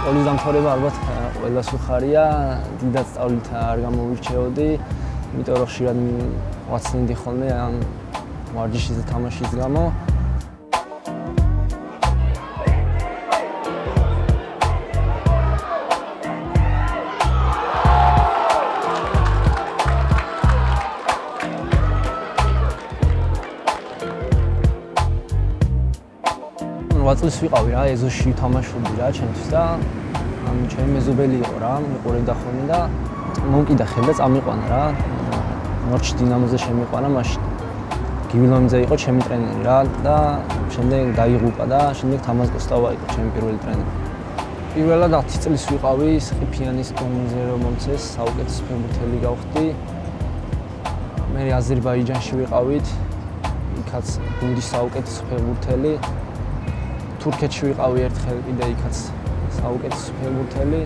სკოლის დამთავრება ალბათ ყველას უხარია, დიდად სწავლით არ გამოვირჩეოდი, იმიტომ რომ ხშირად ვაცნიდი ხოლმე ამ ვარჯიშის და თამაშის გამო. ვაწლის ვიყავი რა, ეზოში ვთამაშობდი რა ჩემთვის და ჩემი მეზობელი იყო რა, მიყურებდა ხოლმე და მომკიდა ხელი და წამიყვანა რა. ნორჩ დინამოზე შემიყვანა მაშინ. გივილონიძე იყო ჩემი ტრენერი რა და შემდეგ დაიღუპა და შემდეგ თამაზ კოსტავა იყო ჩემი პირველი ტრენერი. პირველად 10 წლის ვიყავი სყიფიანის ტურნირზე რომ მომცეს, საუკეთესო ფეხბურთელი გავხდი. მე აზერბაიჯანში ვიყავით, იქაც გუნდის საუკეთესო ფეხბურთელი. თურქეთში ვიყავი ერთხელ კიდე იქაც საუკეთესო ფეხბურთელი.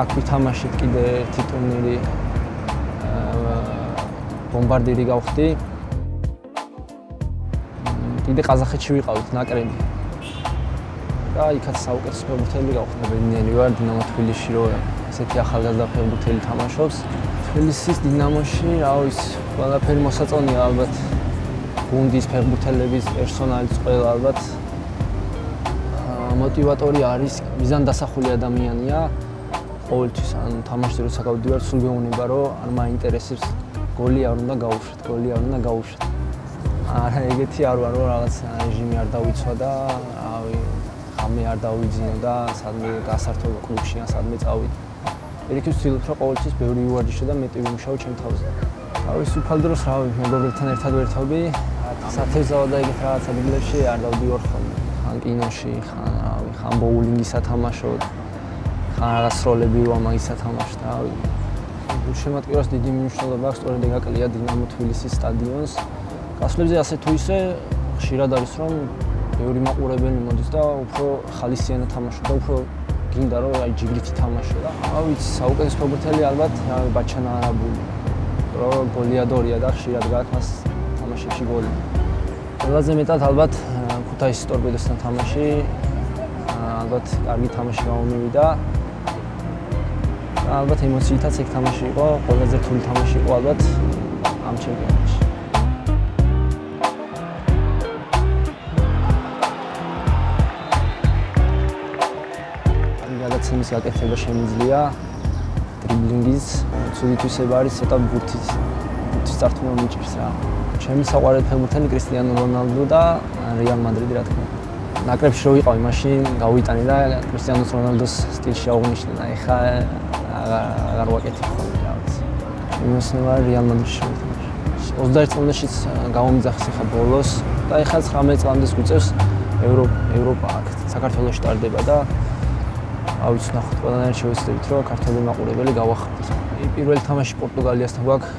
აქ ვითამაშეთ კიდე ერთი ტურნირი ბომბარდირი გავხდი. კიდე ყაზახეთში ვიყავით ნაკრები. და იქაც საუკეთესო ფეხბურთელი გავხდი. ბედნიერი ვარ დინამო თბილისში რომ ესეთი ახალგაზრდა ფეხბურთელი თამაშობს. თბილისის დინამოში რა ვიცი, ყველაფერი მოსაწონია ალბათ. გუნდის ფეხბურთელების პერსონალის ყველა ალბათ მოტივატორი არის, მიზანდასახული ადამიანია. ყოველთვის ან თამაშზე როცა გავდივარ, სულ გეუბნება რომ არ მაინტერესებს გოლი არ უნდა გაუშვათ, გოლი არ უნდა გაუშვათ. არა, ეგეთი არ ვარ, რომ რაღაც რეჟიმი არ დავიცვა და რავი, ხამე არ დავიძინო და სადმე გასართო კლუბში ან სადმე წავიდე. ერიქის ვცდილობ, რომ ყოველთვის ბევრი ვარჯიშო და მეტი ვიმუშაო ჩემ თავზე. რავი, სუფალ დროს რავი, მეგობრებთან ერთად ვერთობი. სათევზაო და ეგეთ რაღაც ადგილებში არ დავდივარ ხოლმე. ხან კინოში, ხან ბოულინგის სათამაშოდ, ხან რაღაც როლები ვამაგის სათამაშოდ, რავი. შემატკივრას დიდი მნიშვნელობა აქვს, სწორედ ეგ აკლია დინამო თბილისის სტადიონს. გასვლებზე ასე თუ ისე ხშირად არის რომ ბევრი მაყურებელი მოდის და უფრო ხალისიანად თამაშობ და უფრო გინდა რომ აი ჯიგრით თამაშო და ვიცი, საუკეთესო ფეხბურთელი ალბათ ბაჩანა არაბული. რომ გოლიადორია და ხშირად გაქვს მას თამაშებში გოლი. ყველაზე მეტად ალბათ ქუთაისის ტორპედოსთან თამაში ალბათ კარგი თამაში გამომივიდა. ალბათ ემოციითაც ეგ თამაში იყო, ყველაზე რთული თამაში იყო ალბათ ამ ჩემპიონატში. გადაცემის გაკეთება შემიძლია, დრიბლინგის, ცუდი თვისება არის ცოტა ბურთის წართულმა მიჭირს რა. ჩემი საყვარელი ფეხბურთელი კრისტიანო რონალდო და რეალ მადრიდი რა თქმა უნდა. ნაკრებში რო ვიყავი, მაშინ გავიტანე და კრისტიანო რონალდოს სტილში აღვნიშნე და ეხლა აღარ ვაკეთებ ხოლმე რა ვიცი. იმოსნევა რეალ მადრიდში ვეთამაშე. 21 წლაშიც გამომიძახეს ეხლა ბოლოს და ეხლა 19 წლამდე გვიწევს ევროპა აქ საქართველოში ტარდება და ავიც ნახოთ ყველანაირად შევეცდებით რომ ქართველი მაყურებელი გავახმოთ. პირველი თამაში პორტუგალიასთან გვაქვს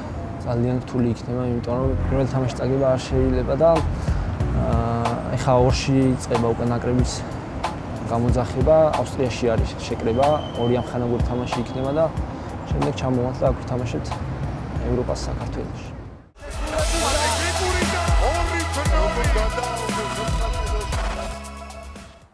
ძალიან რთული იქნება, იმიტომ რომ პირველი თამაში წაგება არ შეიძლება და ეხლა ორში იწყება უკვე ნაკრების გამოძახება, ავსტრიაში არის შეკრება, ორი ამხანაგური თამაში იქნება და შემდეგ ჩამოვართ და აქ ვთამაშებთ ევროპას საქართველოში.